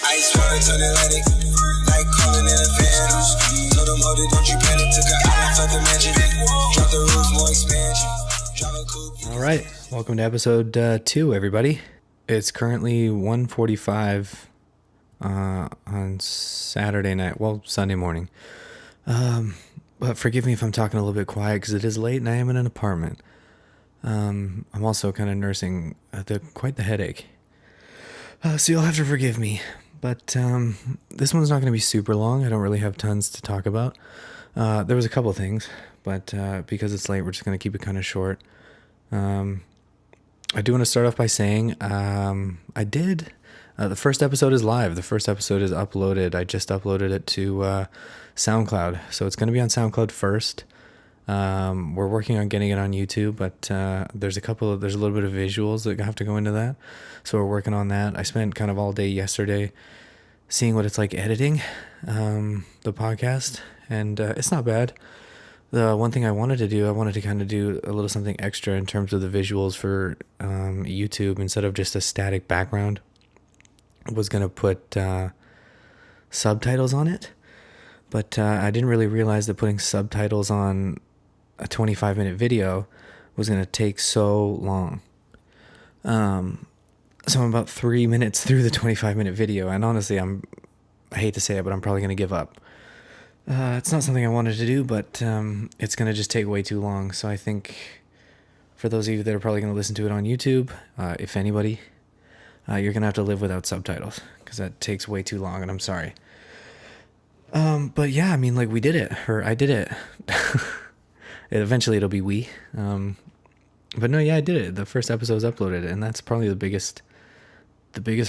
Ice water turn Atlantic, like calling in a fan. Told them, hold it, don't you panic. Took an island, left the mansion. Drop the roof, more expansion. Drive a coupe. All right, welcome to episode 2, everybody. It's currently 1:45 on Saturday night, well, Sunday morning. But forgive me if I'm talking a little bit quiet because it is late and I am in an apartment. I'm also kind of nursing quite the headache. So you'll have to forgive me. But this one's not going to be super long. I don't really have tons to talk about. There was a couple things, but because it's late, we're just going to keep it kind of short. I do want to start off by saying the first episode is live. The first episode is uploaded. I just uploaded it to SoundCloud. So it's going to be on SoundCloud first. We're working on getting it on YouTube, but there's a little bit of visuals that have to go into that. So we're working on that. I spent kind of all day yesterday seeing what it's like editing the podcast, and it's not bad. The one thing I wanted to kind of do a little something extra in terms of the visuals for YouTube. Instead of just a static background, I was going to put subtitles on it, but I didn't really realize that putting subtitles on a 25-minute video was going to take so long. So I'm about 3 minutes through the 25-minute video, and honestly, I hate to say it, but I'm probably going to give up. It's not something I wanted to do, but it's going to just take way too long. So I think for those of you that are probably going to listen to it on YouTube, if anybody, you're going to have to live without subtitles because that takes way too long, and I'm sorry. But yeah, I mean, like, we did it, or I did it. Eventually it'll be we. But no, yeah, I did it. The first episode was uploaded, and that's probably the biggest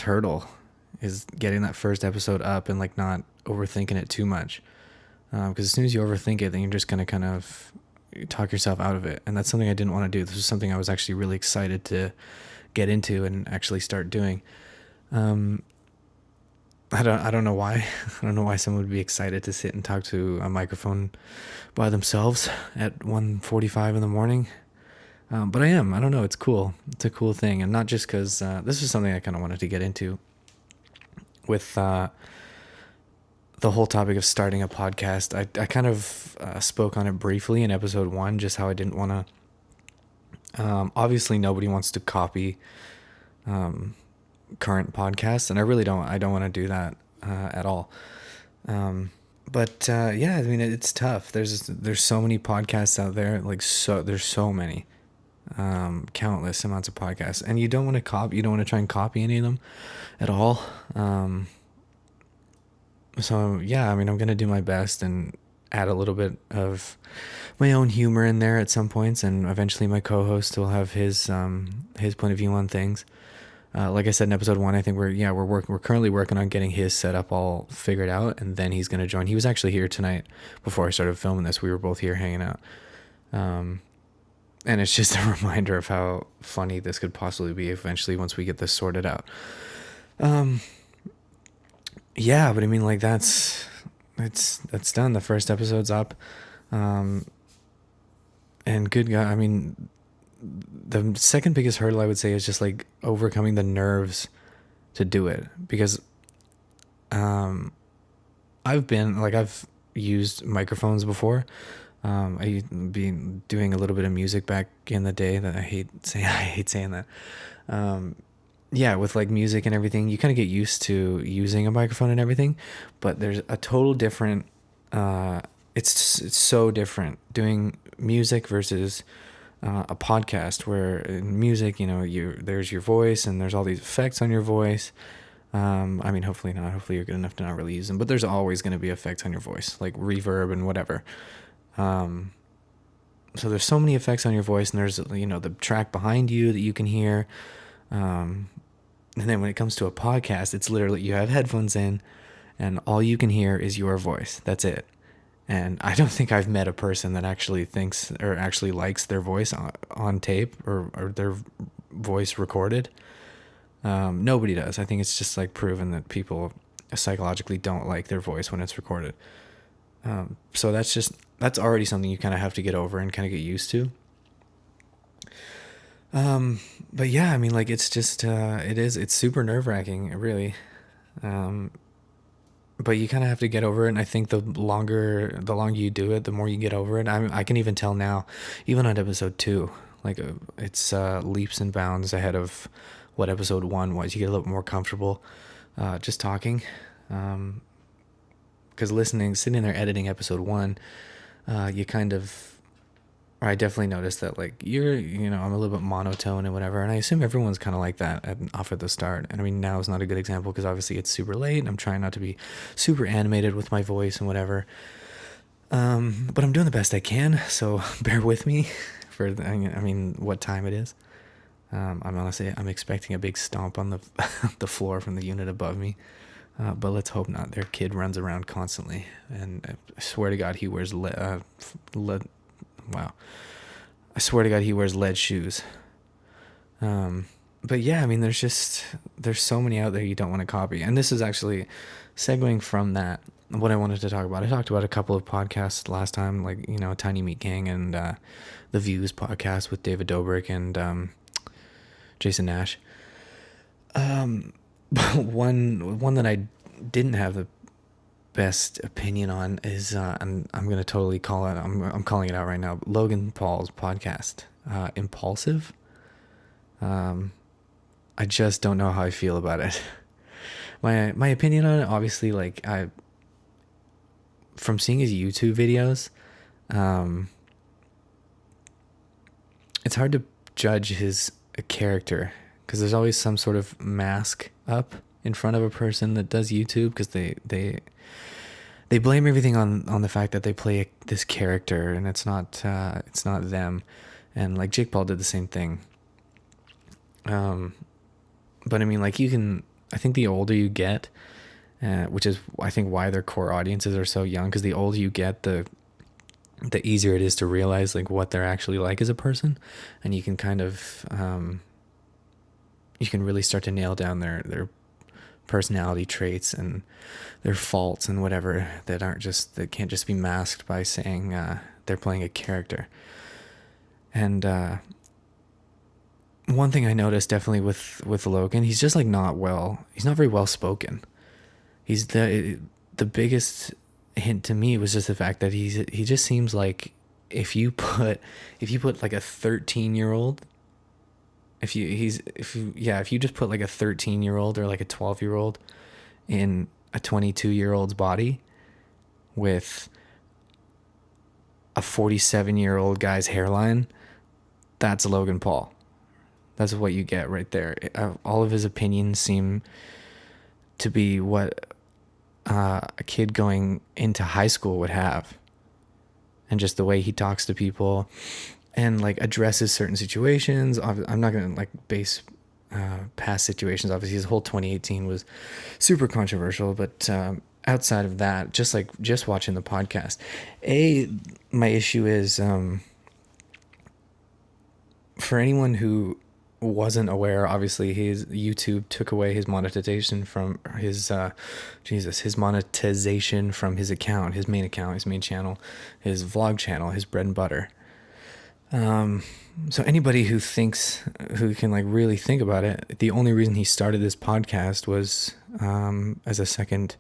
hurdle is getting that first episode up and like not overthinking it too much. Because as soon as you overthink it, then you're just going to kind of talk yourself out of it. And that's something I didn't want to do. This was something I was actually really excited to get into and actually start doing. I don't know why. I don't know why someone would be excited to sit and talk to a microphone by themselves at 1:45 in the morning. But I am. I don't know. It's cool. It's a cool thing. And not just because this is something I kind of wanted to get into with the whole topic of starting a podcast. I kind of spoke on it briefly in episode 1, just how I didn't want to... obviously, nobody wants to copy current podcasts, and I really don't. I don't want to do that at all. But yeah, I mean, it's tough. There's so many podcasts out there. There's so many. Countless amounts of podcasts, and you don't want to try and copy any of them at all. So yeah, I mean, I'm gonna do my best and add a little bit of my own humor in there at some points, and eventually my co-host will have his point of view on things. Like I said in episode 1, I think we're currently working on getting his setup all figured out, and then he's gonna join. He was actually here tonight before I started filming this. We were both here hanging out. And it's just a reminder of how funny this could possibly be eventually once we get this sorted out. Yeah, but I mean, like, that's done. The first episode's up. And good God, I mean, the second biggest hurdle I would say is just like overcoming the nerves to do it, because I've used microphones before. I've been doing a little bit of music back in the day that I hate saying that. Yeah, with like music and everything, you kind of get used to using a microphone and everything, but there's a total different, it's so different doing music versus a podcast, where in music, you know, there's your voice and there's all these effects on your voice. I mean, hopefully not. Hopefully you're good enough to not really use them, but there's always going to be effects on your voice, like reverb and whatever. So there's so many effects on your voice, and there's, you know, the track behind you that you can hear. And then when it comes to a podcast, it's literally, you have headphones in and all you can hear is your voice. That's it. And I don't think I've met a person that actually thinks or actually likes their voice on tape or their voice recorded. Nobody does. I think it's just like proven that people psychologically don't like their voice when it's recorded. So that's already something you kind of have to get over and kind of get used to. But yeah, I mean, like, it's just, it's super nerve wracking, really. Um, but you kind of have to get over it. And I think the longer you do it, the more you get over it. I can even tell now, even on episode 2, like, it's leaps and bounds ahead of what episode 1 was. You get a little more comfortable, just talking. Because sitting there editing episode 1, you kind of, or I definitely noticed that, like, I'm a little bit monotone and whatever, and I assume everyone's kind of like that off at the start. And I mean, now is not a good example because obviously it's super late, and I'm trying not to be super animated with my voice and whatever. But I'm doing the best I can, so bear with me for, I mean, what time it is. I'm expecting a big stomp on the the floor from the unit above me. But let's hope not. Their kid runs around constantly, and I swear to God he wears lead. Wow, I swear to God he wears lead shoes. But yeah, I mean, there's so many out there you don't want to copy, and this is actually segueing from that. What I wanted to talk about, I talked about a couple of podcasts last time, like, Tiny Meat Gang and the Views podcast with David Dobrik and Jason Nash. One that I didn't have the best opinion on is I'm gonna totally call it. I'm calling it out right now. Logan Paul's podcast, Impulsive. I just don't know how I feel about it. My opinion on it, obviously, like, from seeing his YouTube videos, it's hard to judge his character because there's always some sort of mask up in front of a person that does YouTube, because they blame everything on the fact that they play this character, and it's not them. And like Jake Paul did the same thing. But I mean, like, I think the older you get, which is, I think, why their core audiences are so young, because the older you get, the easier it is to realize, like, what they're actually like as a person, and you can kind of you can really start to nail down their personality traits and their faults and whatever that can't just be masked by saying they're playing a character. And one thing I noticed definitely with Logan, he's just, like, he's not very well spoken. He's the biggest hint to me was just the fact that he just seems like, if you put like a 13-year-old, if you just put like a 13-year-old or like a 12-year-old in a 22-year-old's body with a 47-year-old guy's hairline, that's Logan Paul. That's what you get right there. All of his opinions seem to be what a kid going into high school would have. And just the way he talks to people and, like, addresses certain situations. I'm not going to, like, base past situations. Obviously, his whole 2018 was super controversial. But outside of that, just watching the podcast, my issue is, for anyone who wasn't aware, obviously his YouTube took away his monetization from his monetization from his account, his main channel, his vlog channel, his bread and butter. So anybody who can, like, really think about it, the only reason he started this podcast was as a second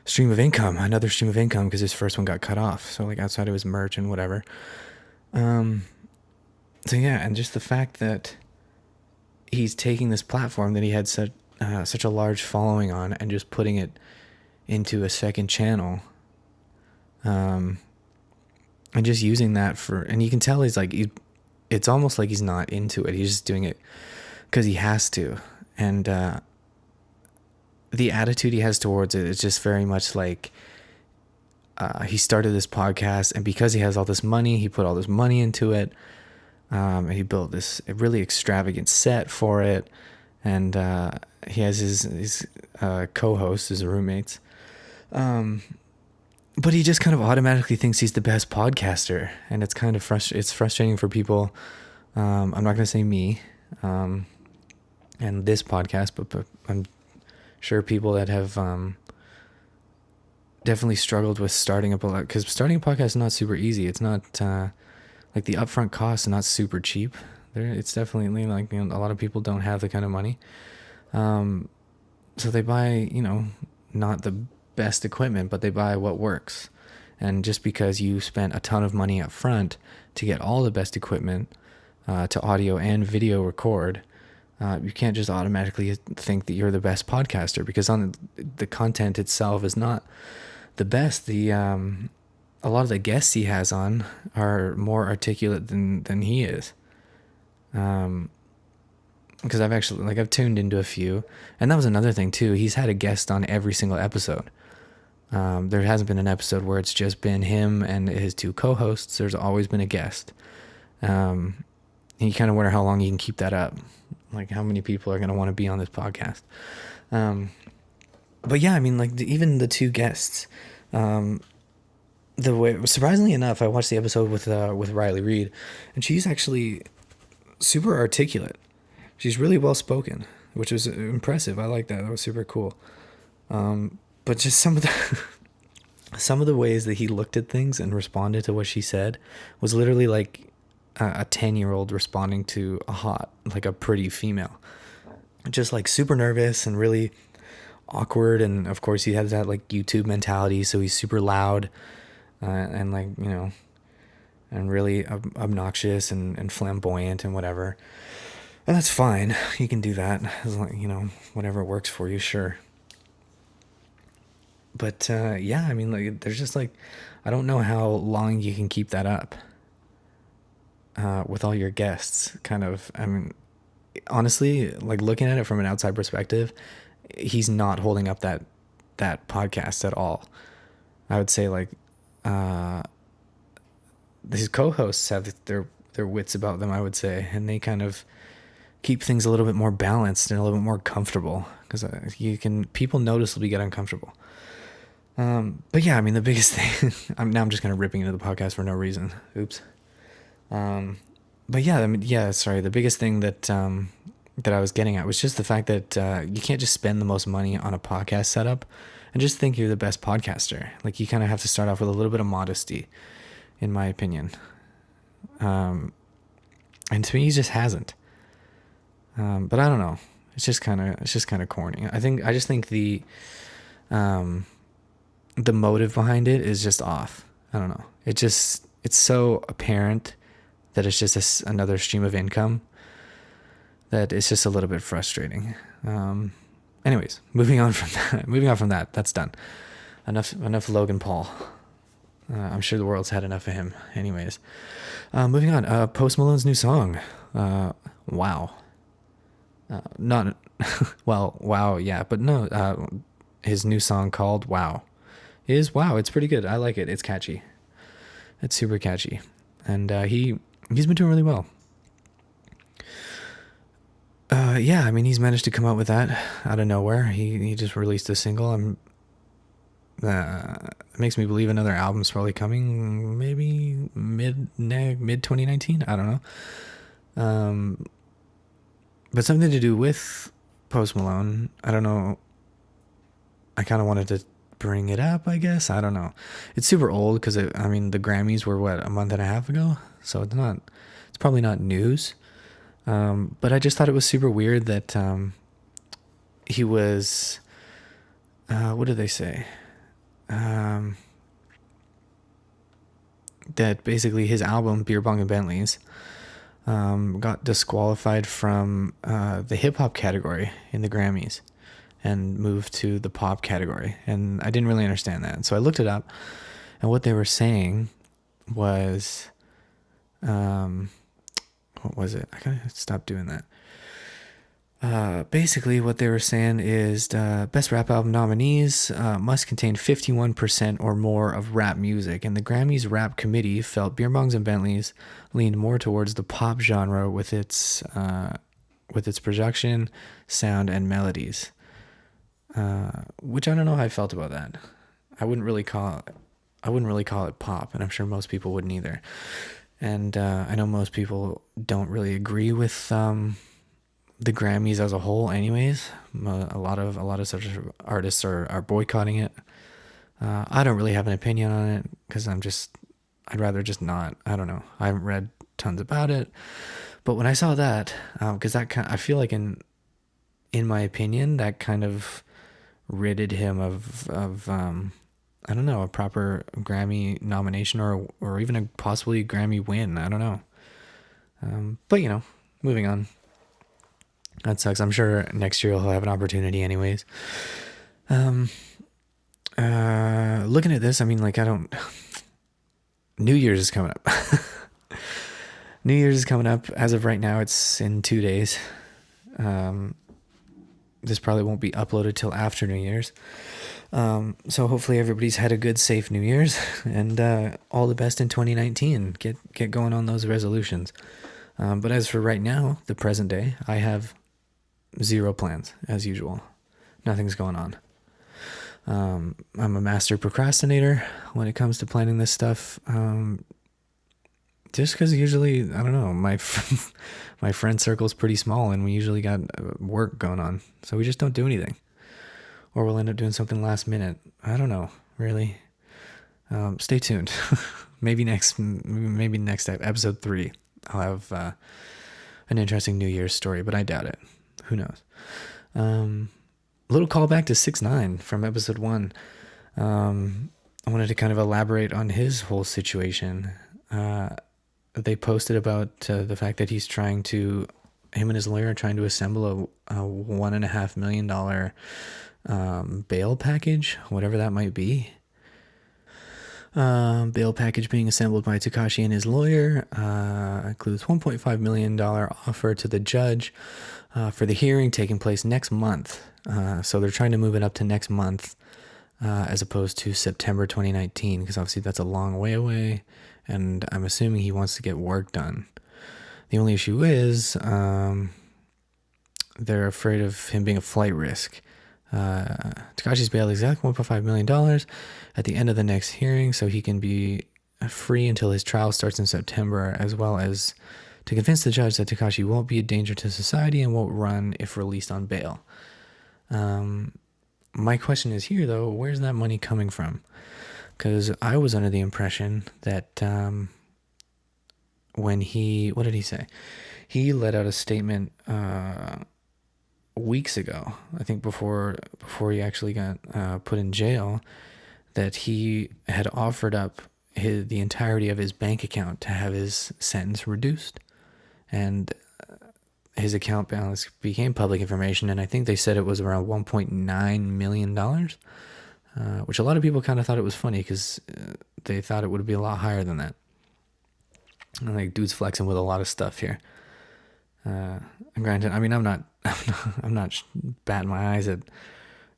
stream of income, another stream of income, because his first one got cut off. So, like, outside of his merch and whatever. So yeah, and just the fact that he's taking this platform that he had such a large following on and just putting it into a second channel, and just using that and you can tell it's almost like he's not into it. He's just doing it because he has to, and the attitude he has towards it is just very much like, he started this podcast, and because he has all this money, he put all this money into it. And he built this really extravagant set for it, and he has his co-hosts, his roommates. But he just kind of automatically thinks he's the best podcaster, and it's kind of it's frustrating for people. I'm not going to say me, and this podcast, but I'm sure people that have definitely struggled with starting up a lot, because starting a podcast is not super easy. It's not like, the upfront costs are not super cheap. It's definitely like, a lot of people don't have the kind of money. So they buy, not the best equipment, but they buy what works. And just because you spent a ton of money up front to get all the best equipment to audio and video record, you can't just automatically think that you're the best podcaster, because on the content itself is not the best. A lot of the guests he has on are more articulate than he is. Because I've tuned into a few, and that was another thing too. He's had a guest on every single episode. There hasn't been an episode where it's just been him and his two co-hosts. There's always been a guest. And you kind of wonder how long you can keep that up. Like, how many people are going to want to be on this podcast? But yeah, I mean, like, even the two guests, surprisingly enough, I watched the episode with Riley Reid, and she's actually super articulate. She's really well spoken, which was impressive. I like that. That was super cool. But just some of the ways that he looked at things and responded to what she said was literally like a 10-year-old responding to a pretty female. Just like super nervous and really awkward. And of course he has that like YouTube mentality. So he's super loud and like, and really obnoxious and flamboyant and whatever. And that's fine. You can do that as long, whatever works for you. Sure. But yeah, I mean, like, there's just like, I don't know how long you can keep that up with all your guests. Kind of, I mean, honestly, like, looking at it from an outside perspective, he's not holding up that podcast at all. I would say like his co-hosts have their wits about them, I would say, and they kind of keep things a little bit more balanced and a little bit more comfortable, because people noticeably get uncomfortable. But yeah, I mean, the biggest thing, I'm just kind of ripping into the podcast for no reason. Oops. But yeah, I mean, yeah, sorry. The biggest thing that I was getting at was just the fact that you can't just spend the most money on a podcast setup and just think you're the best podcaster. Like, you kind of have to start off with a little bit of modesty, in my opinion. And to me, he just hasn't. But I don't know. It's just kind of corny. I just think the motive behind it is just off. I don't know. It's so apparent that it's just another stream of income that it's just a little bit frustrating. Anyways, moving on from that, that's done. Enough Logan Paul. I'm sure the world's had enough of him. Anyways, moving on. Post Malone's new song, Wow. Not, well, wow, yeah, but no, his new song called Wow is Wow. It's pretty good. I like it. It's catchy. It's super catchy. And he's been doing really well. Yeah, I mean, he's managed to come out with that out of nowhere. He just released a single. It makes me believe another album's probably coming, maybe mid 2019. I don't know. But something to do with Post Malone. I don't know. I kind of wanted to bring it up, I guess. I don't know. It's super old because, the Grammys were, a month and a half ago? So it's probably not news. But I just thought it was super weird that he was, what did they say? That basically his album, Beer Bong and Bentleys, got disqualified from the hip-hop category in the Grammys and moved to the pop category. And I didn't really understand that. So I looked it up, and what they were saying was, what was it? I gotta stop doing that. Basically what they were saying is best rap album nominees must contain 51% or more of rap music, and the Grammys rap committee felt Beer Bongs and Bentleys leaned more towards the pop genre with its production, sound, and melodies, which I don't know how I felt about that. I wouldn't really call it pop, and I'm sure most people wouldn't either. And I know most people don't really agree with the Grammys as a whole anyways. A lot of such artists are boycotting it. I don't really have an opinion on it because I'd rather just not. I don't know. I haven't read tons about it. But when I saw that, because I feel like in my opinion, that kind of ridded him of I don't know, a proper Grammy nomination or even a possibly Grammy win. I don't know. But you know, moving on. That sucks. I'm sure next year he'll have an opportunity anyways. Looking at this, I mean, like, I don't. New Year's is coming up. New Year's is coming up. As of right now, it's in 2 days. This probably won't be uploaded till after New Year's. So hopefully everybody's had a good, safe New Year's, and all the best in 2019. Get going on those resolutions. But as for right now, the present day, I have zero plans as usual. Nothing's going on. I'm a master procrastinator when it comes to planning this stuff. Just because usually, I don't know, my my friend circle is pretty small, and we usually got work going on, so we just don't do anything, or we'll end up doing something last minute. I don't know, really. Stay tuned. maybe next episode 3, I'll have an interesting New Year's story, but I doubt it. Who knows? A little callback to 6ix9ine from episode 1. I wanted to kind of elaborate on his whole situation. They posted about the fact that him and his lawyer are trying to assemble a $1.5 million bail package, whatever that might be. Bail package being assembled by Tekashi and his lawyer includes $1.5 million offer to the judge for the hearing taking place next month. So they're trying to move it up to next month as opposed to September 2019, because obviously that's a long way away, and I'm assuming he wants to get work done. The only issue is they're afraid of him being a flight risk. Tekashi's bailed exactly $1.5 million at the end of the next hearing, so he can be free until his trial starts in September, as well as to convince the judge that Tekashi won't be a danger to society and won't run if released on bail. My question is here, though, where's that money coming from? Because I was under the impression that when what did he say? He let out a statement weeks ago, I think before he actually got put in jail, that he had offered up the entirety of his bank account to have his sentence reduced. And his account balance became public information, and I think they said it was around $1.9 million, which a lot of people kind of thought it was funny because they thought it would be a lot higher than that. And like, dude's flexing with a lot of stuff here. Granted, I mean, I'm not batting my eyes at,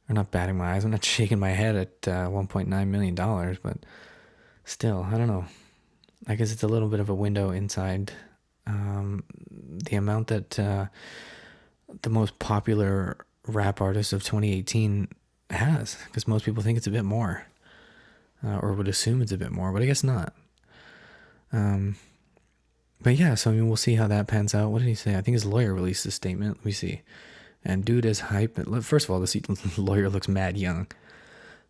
or not batting my eyes. I'm not shaking my head at $1.9 million, but still, I don't know. I guess it's a little bit of a window inside the amount that the most popular rap artist of 2018 has, because most people think it's a bit more, or would assume it's a bit more, but I guess not. But yeah, so I mean, we'll see how that pans out. What did he say? I think his lawyer released a statement. Let me see. And dude is hype. First of all, this lawyer looks mad young.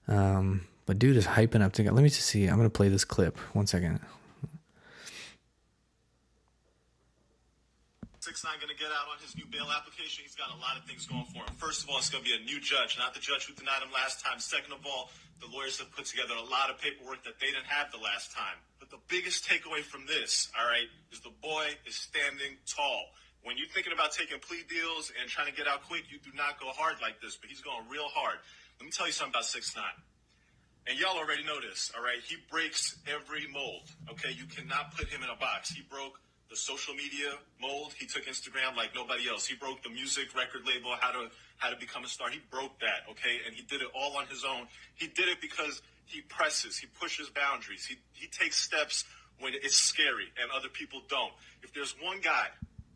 But dude is hyping up to go. Let me just see. I'm gonna play this clip. 1 second. 6ix9ine going to get out on his new bail application. He's got a lot of things going for him. First of all, it's going to be a new judge, not the judge who denied him last time. Second of all, the lawyers have put together a lot of paperwork that they didn't have the last time. But the biggest takeaway from this, all right, is the boy is standing tall. When you're thinking about taking plea deals and trying to get out quick, you do not go hard like this, but he's going real hard. Let me tell you something about 6ix9ine. And y'all already know this, all right? He breaks every mold, okay? You cannot put him in a box. He broke the social media mold. He took Instagram like nobody else. He broke the music record label, how to become a star. He broke that, okay? And he did it all on his own. He did it because he presses, he pushes boundaries. He takes steps when it's scary and other people don't. If there's one guy,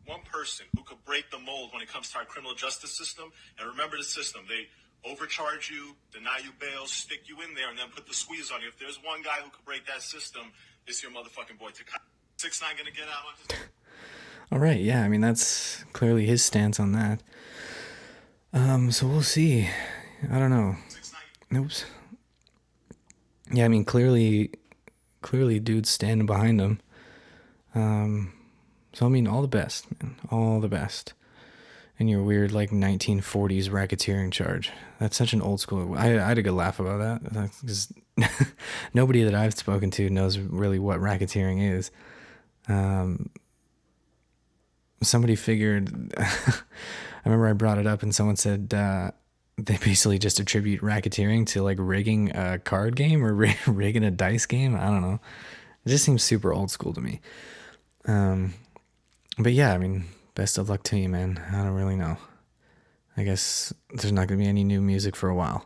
one person who could break the mold when it comes to our criminal justice system, and remember the system, they overcharge you, deny you bail, stick you in there, and then put the squeeze on you. If there's one guy who could break that system, it's your motherfucking boy Tekashi. 6ix9ine gonna get out on his... All right, yeah, I mean, that's clearly his stance on that. So we'll see. I don't know. Oops. Yeah, I mean, clearly dude's standing behind him. So, I mean, all the best, man. All the best. And your weird, like, 1940s racketeering charge. That's such an old school. I had a good laugh about that. Because nobody that I've spoken to knows really what racketeering is. Somebody figured... I remember I brought it up and someone said they basically just attribute racketeering to, like, rigging a card game or rigging a dice game. I don't know. It just seems super old school to me. But yeah, I mean, best of luck to you, man. I don't really know. I guess there's not going to be any new music for a while.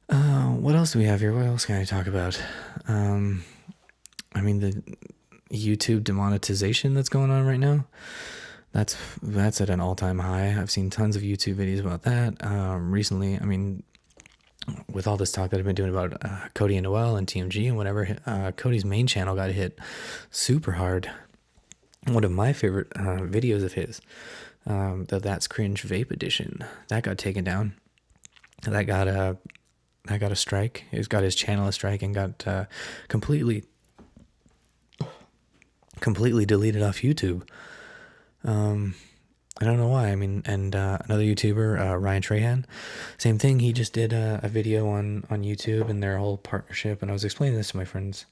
What else do we have here? What else can I talk about? I mean, the YouTube demonetization that's going on right now. That's at an all-time high. I've seen tons of YouTube videos about that. Recently, I mean, with all this talk that I've been doing about Cody and Noel and TMG and whatever, Cody's main channel got hit super hard. One of my favorite videos of his, the That's Cringe Vape Edition, that got taken down. That got a strike. He's got his channel a strike and got completely deleted off YouTube. I don't know why. I mean, and another YouTuber, Ryan Trahan, same thing. He just did a video on YouTube and their whole partnership. And I was explaining this to my friends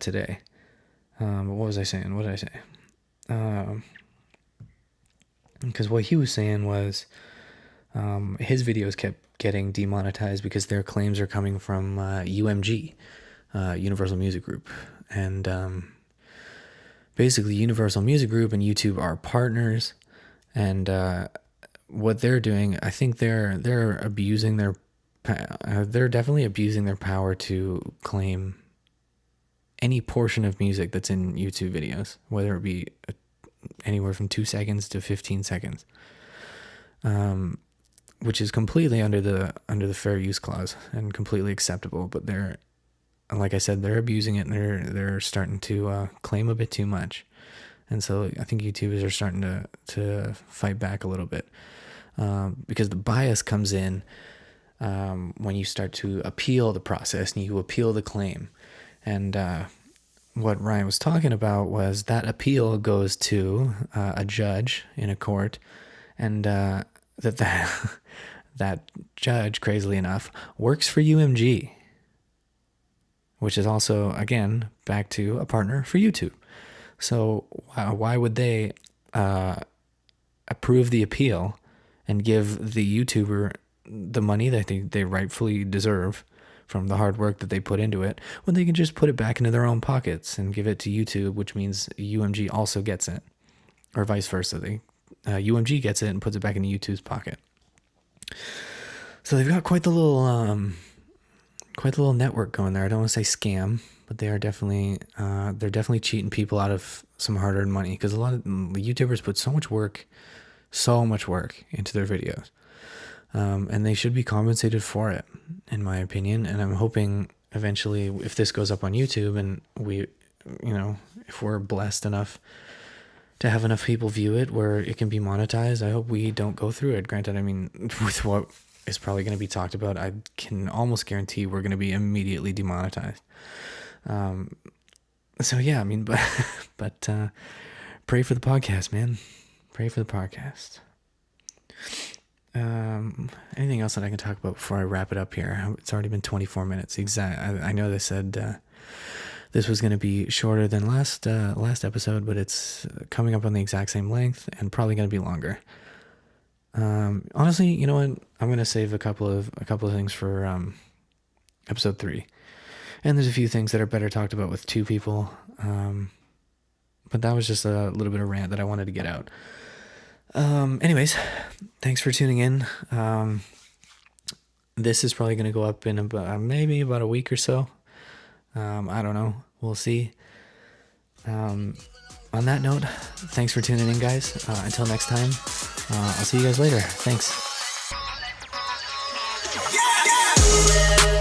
today. What was I saying? What did I say? Because what he was saying was his videos kept getting demonetized because their claims are coming from UMG, Universal Music Group. And basically Universal Music Group and YouTube are partners. And what they're doing, I think they're abusing they're definitely abusing their power to claim any portion of music that's in YouTube videos, whether it be anywhere from 2 seconds to 15 seconds, which is completely under the fair use clause and completely acceptable. But they're, like I said, they're abusing it, and they're starting to claim a bit too much. And so I think YouTubers are starting to fight back a little bit, because the bias comes in when you start to appeal the process and you appeal the claim. And what Ryan was talking about was that appeal goes to a judge in a court, and that judge, crazily enough, works for UMG, which is also, again, back to a partner for YouTube. So why would they approve the appeal and give the YouTuber the money that they rightfully deserve from the hard work that they put into it, when they can just put it back into their own pockets and give it to YouTube, which means UMG also gets it, or vice versa. UMG gets it and puts it back into YouTube's pocket. So they've got quite the little network going there. I don't want to say scam, but they're definitely cheating people out of some hard-earned money, because a lot of YouTubers put so much work into their videos. And they should be compensated for it, in my opinion. And I'm hoping eventually, if this goes up on YouTube and if we're blessed enough to have enough people view it where it can be monetized, I hope we don't go through it. Granted, I mean, with what is probably going to be talked about, I can almost guarantee we're going to be immediately demonetized. So yeah, I mean, but pray for the podcast, man. Pray for the podcast. Anything else that I can talk about before I wrap it up here? It's already been 24 minutes. I know they said this was going to be shorter than last episode, but it's coming up on the exact same length and probably going to be longer. Honestly, you know what? I'm going to save a couple of things for episode 3. And there's a few things that are better talked about with 2 people. But that was just a little bit of rant that I wanted to get out. Anyways, thanks for tuning in. This is probably going to go up in maybe about a week or so. I don't know. We'll see. On that note, thanks for tuning in, guys. Until next time, I'll see you guys later. Thanks. Yeah.